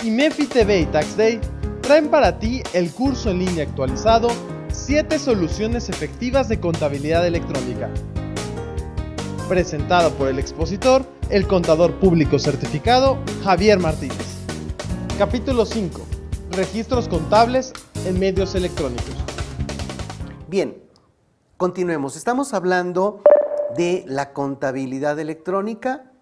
IMEFI TV y Tax Day traen para ti el curso en línea actualizado 7 soluciones efectivas de contabilidad electrónica. Presentado por el expositor, el contador público certificado Javier Martínez. Capítulo 5. Registros contables en medios electrónicos. Bien, continuemos. Estamos hablando de la contabilidad electrónica.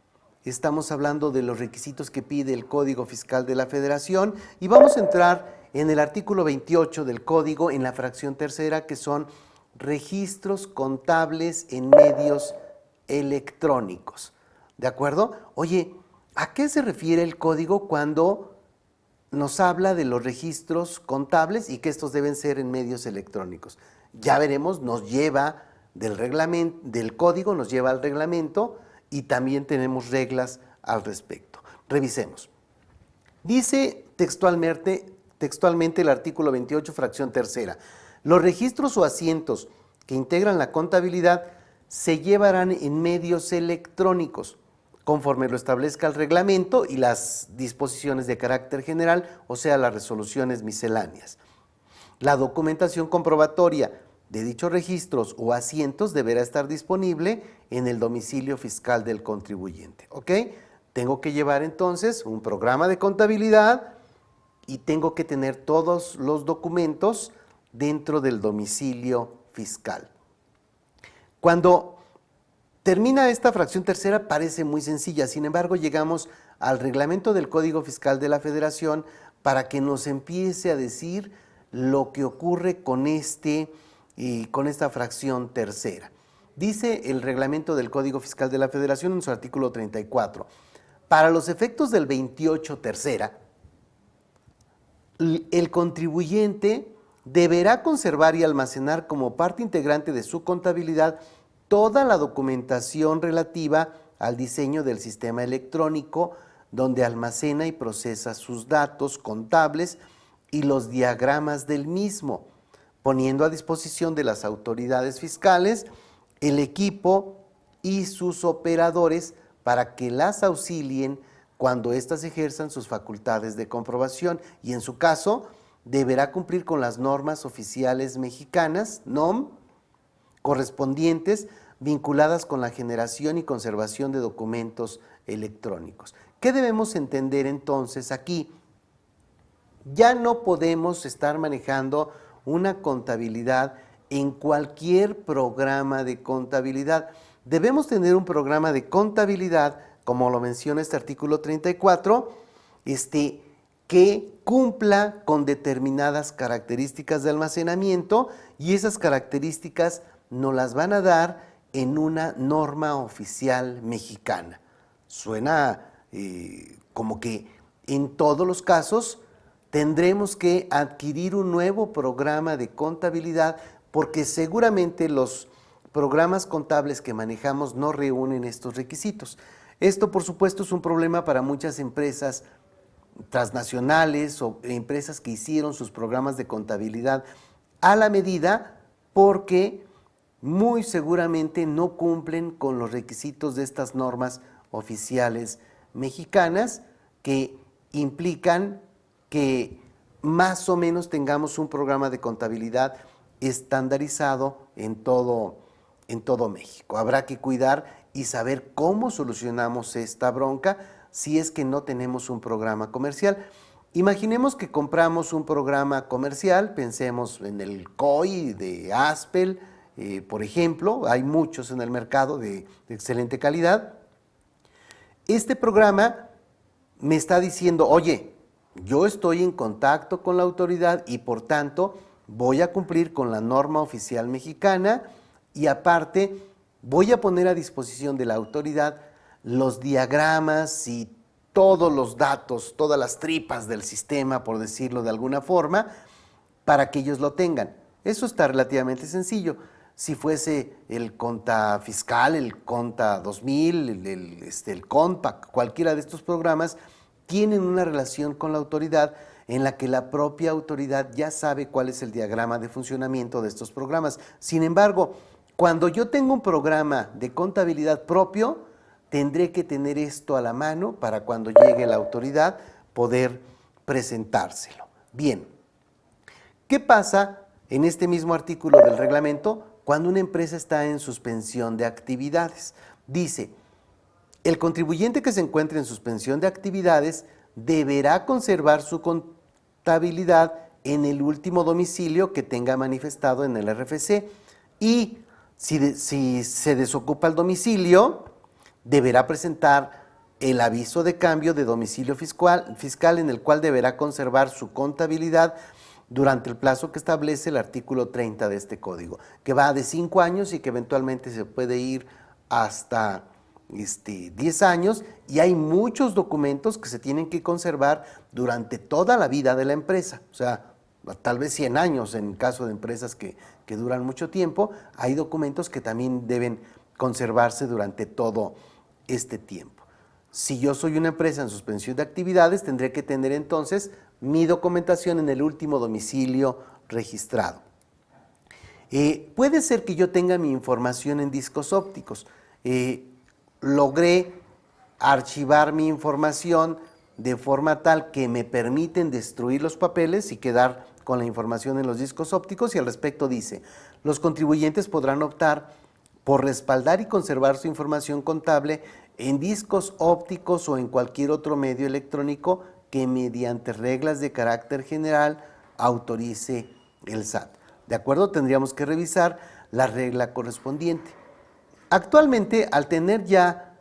Estamos hablando de los requisitos que pide el Código Fiscal de la Federación y vamos a entrar en el artículo 28 del Código, en la fracción tercera, que son registros contables en medios electrónicos. ¿De acuerdo? Oye, ¿a qué se refiere el Código cuando nos habla de los registros contables y que estos deben ser en medios electrónicos? Ya veremos, nos lleva del reglamento, del Código, nos lleva al reglamento, y también tenemos reglas al respecto. Revisemos. Dice textualmente el artículo 28, fracción tercera. Los registros o asientos que integran la contabilidad se llevarán en medios electrónicos, conforme lo establezca el reglamento y las disposiciones de carácter general, o sea, las resoluciones misceláneas. La documentación comprobatoria de dichos registros o asientos deberá estar disponible en el domicilio fiscal del contribuyente. ¿Ok? Tengo que llevar entonces un programa de contabilidad y tengo que tener todos los documentos dentro del domicilio fiscal. Cuando termina esta fracción tercera parece muy sencilla, sin embargo llegamos al reglamento del Código Fiscal de la Federación para que nos empiece a decir lo que ocurre con esta fracción tercera. Dice el reglamento del Código Fiscal de la Federación en su artículo 34, para los efectos del 28 tercera, el contribuyente deberá conservar y almacenar como parte integrante de su contabilidad toda la documentación relativa al diseño del sistema electrónico donde almacena y procesa sus datos contables y los diagramas del mismo, poniendo a disposición de las autoridades fiscales el equipo y sus operadores para que las auxilien cuando éstas ejerzan sus facultades de comprobación y en su caso deberá cumplir con las normas oficiales mexicanas, NOM, correspondientes vinculadas con la generación y conservación de documentos electrónicos. ¿Qué debemos entender entonces aquí? Ya no podemos estar manejando una contabilidad en cualquier programa de contabilidad. Debemos tener un programa de contabilidad, como lo menciona este artículo 34, que cumpla con determinadas características de almacenamiento y esas características nos las van a dar en una norma oficial mexicana. Suena como que en todos los casos tendremos que adquirir un nuevo programa de contabilidad porque seguramente los programas contables que manejamos no reúnen estos requisitos. Esto, por supuesto, es un problema para muchas empresas transnacionales o empresas que hicieron sus programas de contabilidad a la medida porque muy seguramente no cumplen con los requisitos de estas normas oficiales mexicanas que implican que más o menos tengamos un programa de contabilidad estandarizado en todo México. Habrá que cuidar y saber cómo solucionamos esta bronca si es que no tenemos un programa comercial. Imaginemos que compramos un programa comercial, pensemos en el COI de Aspel, por ejemplo, hay muchos en el mercado de excelente calidad. Este programa me está diciendo, oye, yo estoy en contacto con la autoridad y por tanto voy a cumplir con la norma oficial mexicana y aparte voy a poner a disposición de la autoridad los diagramas y todos los datos, todas las tripas del sistema, por decirlo de alguna forma, para que ellos lo tengan. Eso está relativamente sencillo. Si fuese el Conta Fiscal, el Conta 2000, el CONPAC, cualquiera de estos programas, tienen una relación con la autoridad en la que la propia autoridad ya sabe cuál es el diagrama de funcionamiento de estos programas. Sin embargo, cuando yo tengo un programa de contabilidad propio, tendré que tener esto a la mano para cuando llegue la autoridad poder presentárselo. Bien, ¿qué pasa en este mismo artículo del reglamento cuando una empresa está en suspensión de actividades? Dice, el contribuyente que se encuentre en suspensión de actividades deberá conservar su contabilidad en el último domicilio que tenga manifestado en el RFC y si se desocupa el domicilio, deberá presentar el aviso de cambio de domicilio fiscal en el cual deberá conservar su contabilidad durante el plazo que establece el artículo 30 de este código, que va de 5 años y que eventualmente se puede ir hasta 10 años, y hay muchos documentos que se tienen que conservar durante toda la vida de la empresa, o sea, tal vez 100 años en caso de empresas que duran mucho tiempo. Hay documentos que también deben conservarse durante todo este tiempo. Si yo soy una empresa en suspensión de actividades, tendré que tener entonces mi documentación en el último domicilio registrado. Puede ser que yo tenga mi información en discos ópticos. Logré archivar mi información de forma tal que me permiten destruir los papeles y quedar con la información en los discos ópticos, y al respecto dice, los contribuyentes podrán optar por respaldar y conservar su información contable en discos ópticos o en cualquier otro medio electrónico que mediante reglas de carácter general autorice el SAT. ¿De acuerdo? Tendríamos que revisar la regla correspondiente. Actualmente, al tener ya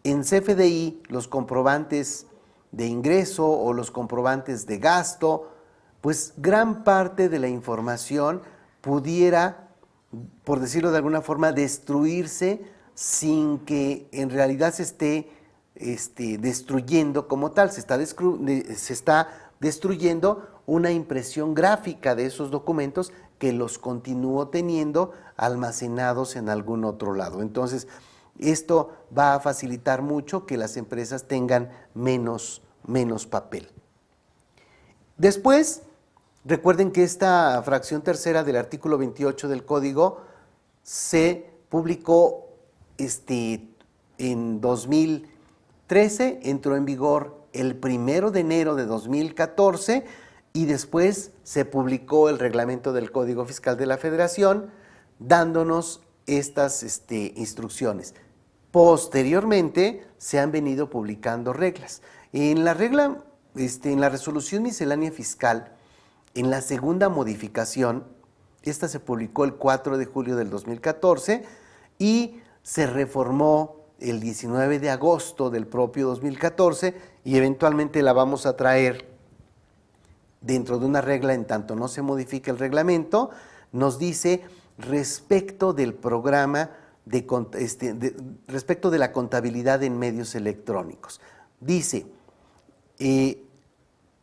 en CFDI los comprobantes de ingreso o los comprobantes de gasto, pues gran parte de la información pudiera, por decirlo de alguna forma, destruirse sin que en realidad se esté destruyendo como tal. Se está destruyendo una impresión gráfica de esos documentos que los continúo teniendo almacenados en algún otro lado. Entonces, esto va a facilitar mucho que las empresas tengan menos papel. Después, recuerden que esta fracción tercera del artículo 28 del Código se publicó en 2013, entró en vigor el 1 de enero de 2014 y después se publicó el reglamento del Código Fiscal de la Federación dándonos estas instrucciones. Posteriormente se han venido publicando reglas. En la regla, en la resolución miscelánea fiscal, en la segunda modificación, esta se publicó el 4 de julio del 2014 y se reformó el 19 de agosto del propio 2014 y eventualmente la vamos a traer dentro de una regla en tanto no se modifique el reglamento. Nos dice respecto del programa respecto de la contabilidad en medios electrónicos. Dice,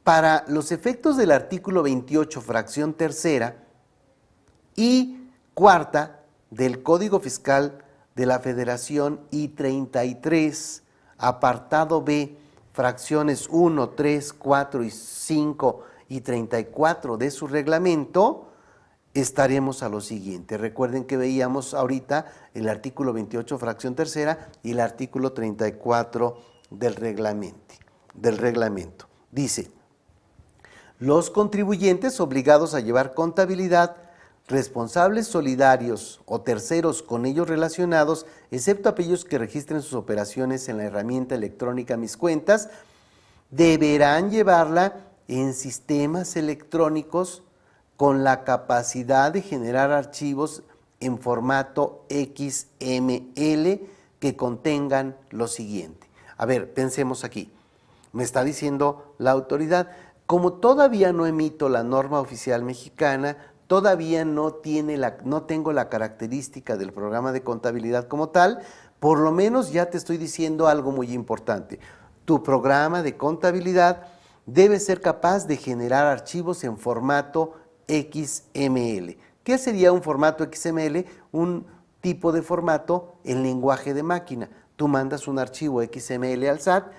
para los efectos del artículo 28, fracción tercera y cuarta del Código Fiscal de la Federación y 33, apartado B, fracciones 1, 3, 4 y 5 y 34 de su reglamento, estaremos a lo siguiente. Recuerden que veíamos ahorita el artículo 28, fracción tercera y el artículo 34 del reglamento. Dice, los contribuyentes obligados a llevar contabilidad, responsables solidarios o terceros con ellos relacionados, excepto aquellos que registren sus operaciones en la herramienta electrónica Mis Cuentas, deberán llevarla en sistemas electrónicos con la capacidad de generar archivos en formato XML que contengan lo siguiente. A ver, pensemos aquí. Me está diciendo la autoridad, como todavía no emito la norma oficial mexicana, todavía no tengo la característica del programa de contabilidad como tal, por lo menos ya te estoy diciendo algo muy importante. Tu programa de contabilidad debe ser capaz de generar archivos en formato XML. ¿Qué sería un formato XML? Un tipo de formato en lenguaje de máquina. Tú mandas un archivo XML al SAT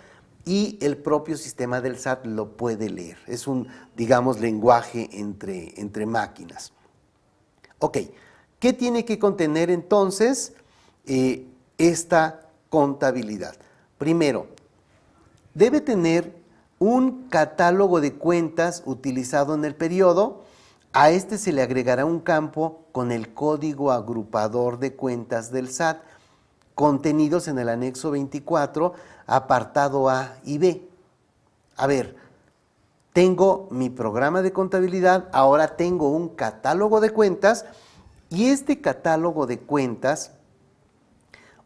y el propio sistema del SAT lo puede leer. Es un, digamos, lenguaje entre máquinas. Ok, ¿qué tiene que contener entonces esta contabilidad? Primero, debe tener un catálogo de cuentas utilizado en el periodo. A este se le agregará un campo con el código agrupador de cuentas del SAT, contenidos en el anexo 24, apartado A y B. A ver, tengo mi programa de contabilidad, ahora tengo un catálogo de cuentas, y este catálogo de cuentas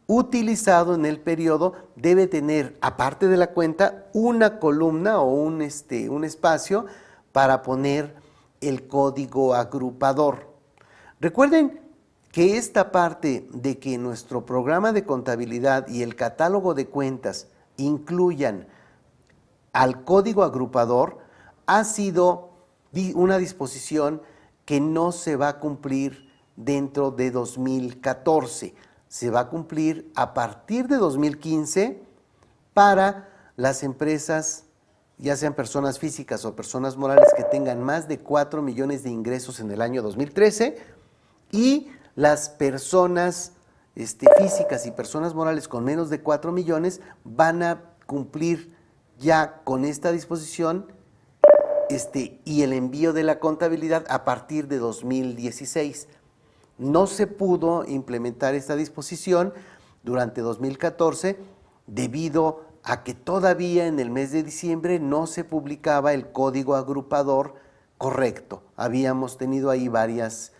utilizado en el periodo debe tener, aparte de la cuenta, una columna o un espacio para poner el código agrupador. Recuerden que esta parte de que nuestro programa de contabilidad y el catálogo de cuentas incluyan al código agrupador ha sido una disposición que no se va a cumplir dentro de 2014. Se va a cumplir a partir de 2015 para las empresas, ya sean personas físicas o personas morales que tengan más de 4 millones de ingresos en el año 2013, y las personas físicas y personas morales con menos de 4 millones van a cumplir ya con esta disposición y el envío de la contabilidad a partir de 2016. No se pudo implementar esta disposición durante 2014 debido a que todavía en el mes de diciembre no se publicaba el código agrupador correcto. Habíamos tenido ahí varias,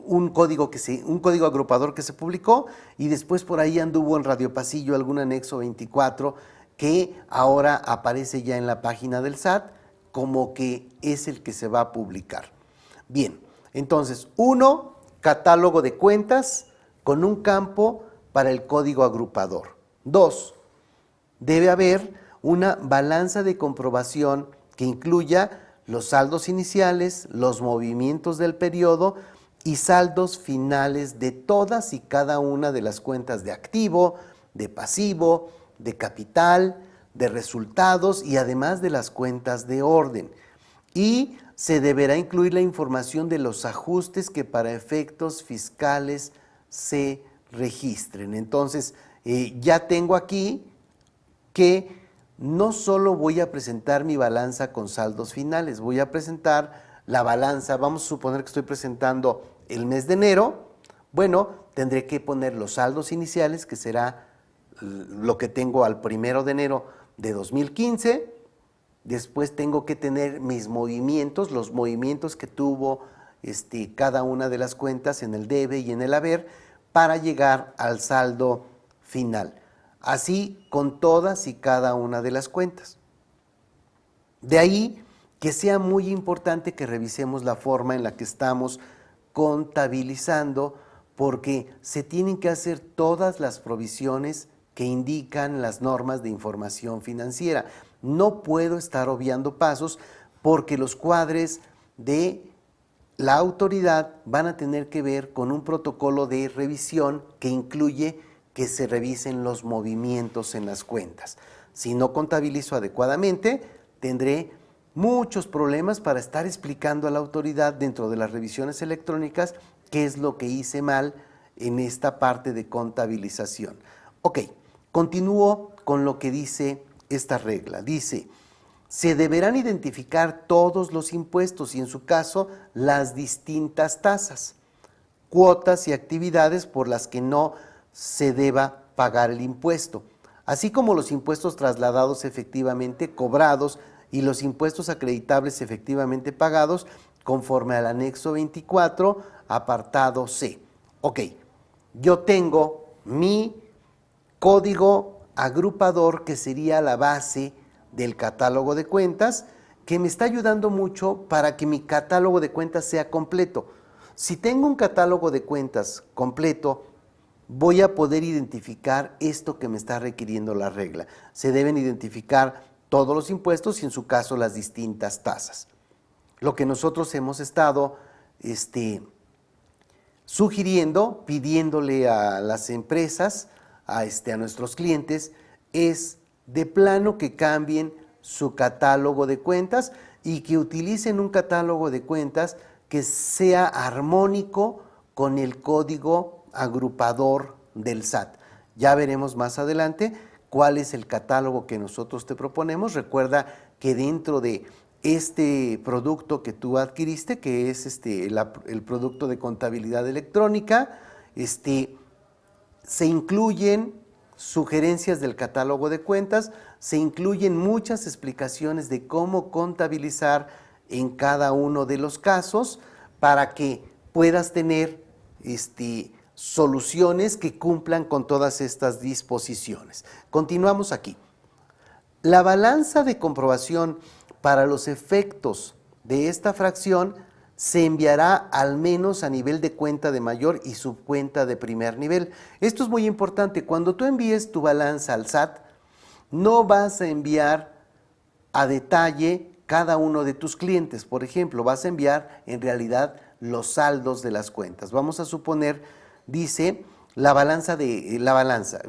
un código agrupador que se publicó, y después por ahí anduvo en Radio Pasillo algún anexo 24 que ahora aparece ya en la página del SAT como que es el que se va a publicar. Bien, entonces, 1, catálogo de cuentas con un campo para el código agrupador. 2, debe haber una balanza de comprobación que incluya los saldos iniciales, los movimientos del periodo y saldos finales de todas y cada una de las cuentas de activo, de pasivo, de capital, de resultados y además de las cuentas de orden. Y se deberá incluir la información de los ajustes que para efectos fiscales se registren. Entonces, ya tengo aquí que no solo voy a presentar mi balanza con saldos finales, voy a presentar la balanza. Vamos a suponer que estoy presentando el mes de enero. Bueno, tendré que poner los saldos iniciales, que será lo que tengo al 1 de enero de 2015. Después tengo que tener mis movimientos, los movimientos que tuvo cada una de las cuentas en el debe y en el haber para llegar al saldo final. Así con todas y cada una de las cuentas. De ahí que sea muy importante que revisemos la forma en la que estamos contabilizando, porque se tienen que hacer todas las provisiones que indican las normas de información financiera. No puedo estar obviando pasos porque los cuadres de la autoridad van a tener que ver con un protocolo de revisión que incluye que se revisen los movimientos en las cuentas. Si no contabilizo adecuadamente, tendré muchos problemas para estar explicando a la autoridad dentro de las revisiones electrónicas qué es lo que hice mal en esta parte de contabilización. Ok, continúo con lo que dice esta regla. Dice, se deberán identificar todos los impuestos y en su caso las distintas tasas, cuotas y actividades por las que no se deba pagar el impuesto, así como los impuestos trasladados efectivamente cobrados y los impuestos acreditables efectivamente pagados conforme al anexo 24, apartado C. Ok, yo tengo mi código agrupador que sería la base del catálogo de cuentas, que me está ayudando mucho para que mi catálogo de cuentas sea completo. Si tengo un catálogo de cuentas completo, voy a poder identificar esto que me está requiriendo la regla. Se deben identificar todos los impuestos y en su caso las distintas tasas. Lo que nosotros hemos estado sugiriendo, pidiéndole a las empresas, a nuestros clientes, es de plano que cambien su catálogo de cuentas y que utilicen un catálogo de cuentas que sea armónico con el código agrupador del SAT. Ya veremos más adelante cuál es el catálogo que nosotros te proponemos. Recuerda que dentro de este producto que tú adquiriste, que es el producto de contabilidad electrónica, se incluyen sugerencias del catálogo de cuentas, se incluyen muchas explicaciones de cómo contabilizar en cada uno de los casos para que puedas tener soluciones que cumplan con todas estas disposiciones. Continuamos aquí. La balanza de comprobación para los efectos de esta fracción se enviará al menos a nivel de cuenta de mayor y subcuenta de primer nivel. Esto es muy importante. Cuando tú envíes tu balanza al SAT, no vas a enviar a detalle cada uno de tus clientes. Por ejemplo, vas a enviar en realidad los saldos de las cuentas. Vamos a suponer, dice, la balanza,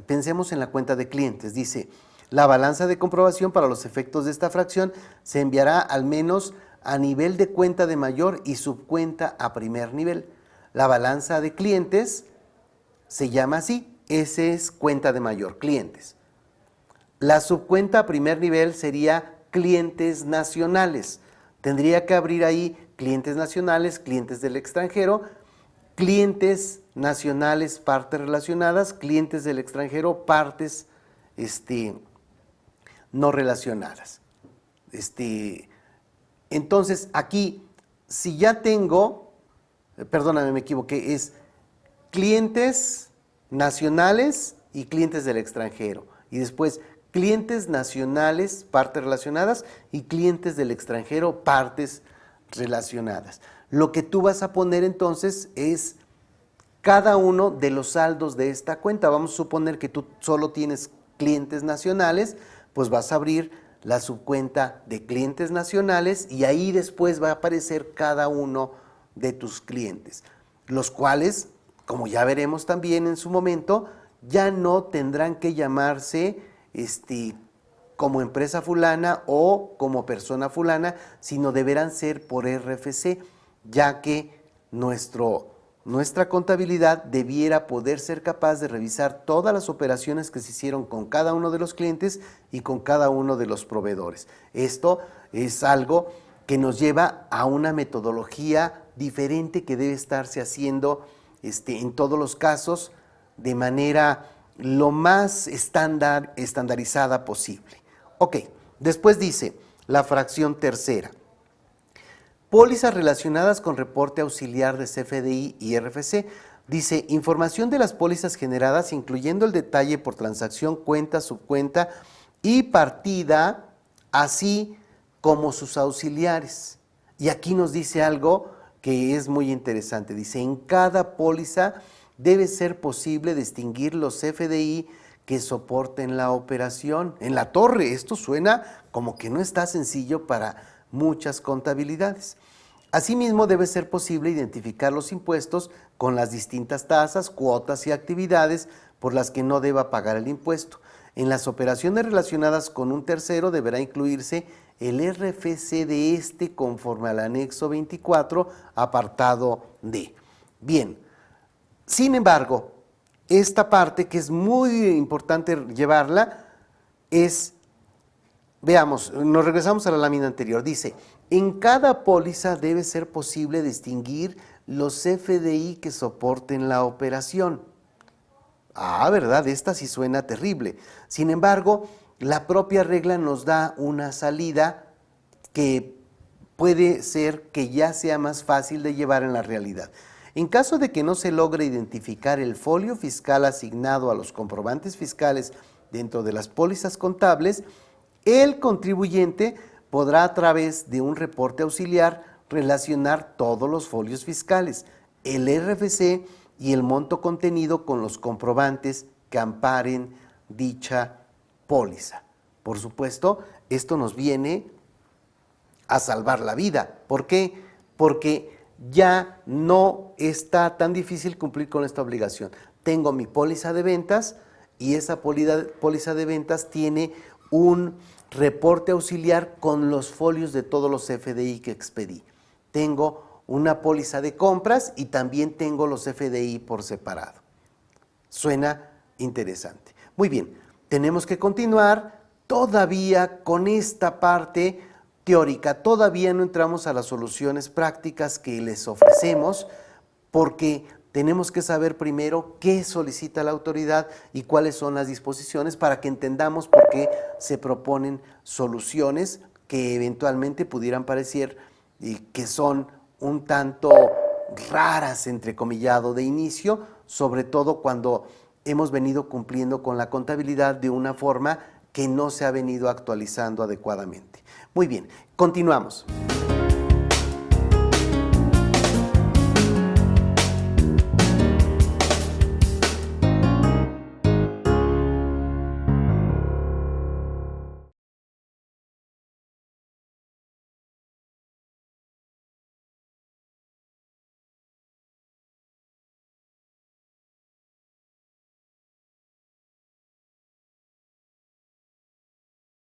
pensemos en la cuenta de clientes, dice, la balanza de comprobación para los efectos de esta fracción se enviará al menos a nivel de cuenta de mayor y subcuenta a primer nivel. La balanza de clientes se llama así, ese es cuenta de mayor, clientes. La subcuenta a primer nivel sería clientes nacionales. Tendría que abrir ahí clientes nacionales, clientes del extranjero, clientes nacionales, partes relacionadas, clientes del extranjero, partes no relacionadas. Entonces, aquí, si ya tengo, perdóname, me equivoqué, es clientes nacionales y clientes del extranjero. Y después, clientes nacionales, partes relacionadas, y clientes del extranjero, partes relacionadas. Lo que tú vas a poner entonces es cada uno de los saldos de esta cuenta. Vamos a suponer que tú solo tienes clientes nacionales, pues vas a abrir la subcuenta de clientes nacionales y ahí después va a aparecer cada uno de tus clientes, los cuales, como ya veremos también en su momento, ya no tendrán que llamarse como empresa fulana o como persona fulana, sino deberán ser por RFC, ya que nuestra contabilidad debiera poder ser capaz de revisar todas las operaciones que se hicieron con cada uno de los clientes y con cada uno de los proveedores. Esto es algo que nos lleva a una metodología diferente que debe estarse haciendo en todos los casos de manera lo más estandarizada posible. Ok, después dice la fracción tercera. Pólizas relacionadas con reporte auxiliar de CFDI y RFC. Dice, información de las pólizas generadas, incluyendo el detalle por transacción, cuenta, subcuenta y partida, así como sus auxiliares. Y aquí nos dice algo que es muy interesante. Dice, en cada póliza debe ser posible distinguir los CFDI que soporten la operación. En la torre, esto suena como que no está sencillo para muchas contabilidades. Asimismo, debe ser posible identificar los impuestos con las distintas tasas, cuotas y actividades por las que no deba pagar el impuesto. En las operaciones relacionadas con un tercero deberá incluirse el RFC de conforme al anexo 24, apartado D. Bien, sin embargo, esta parte que es muy importante llevarla es, veamos, nos regresamos a la lámina anterior, dice, en cada póliza debe ser posible distinguir los CFDI que soporten la operación. ¿Verdad? Esta sí suena terrible. Sin embargo, la propia regla nos da una salida que puede ser que ya sea más fácil de llevar en la realidad. En caso de que no se logre identificar el folio fiscal asignado a los comprobantes fiscales dentro de las pólizas contables, el contribuyente podrá a través de un reporte auxiliar relacionar todos los folios fiscales, el RFC y el monto contenido con los comprobantes que amparen dicha póliza. Por supuesto, esto nos viene a salvar la vida. ¿Por qué? Porque ya no está tan difícil cumplir con esta obligación. Tengo mi póliza de ventas y esa póliza de ventas tiene un reporte auxiliar con los folios de todos los FDI que expedí. Tengo una póliza de compras y también tengo los FDI por separado. Suena interesante. Muy bien, tenemos que continuar todavía con esta parte teórica. Todavía no entramos a las soluciones prácticas que les ofrecemos porque tenemos que saber primero qué solicita la autoridad y cuáles son las disposiciones para que entendamos por qué se proponen soluciones que eventualmente pudieran parecer que son un tanto raras, entrecomillado, de inicio, sobre todo cuando hemos venido cumpliendo con la contabilidad de una forma que no se ha venido actualizando adecuadamente. Muy bien, continuamos.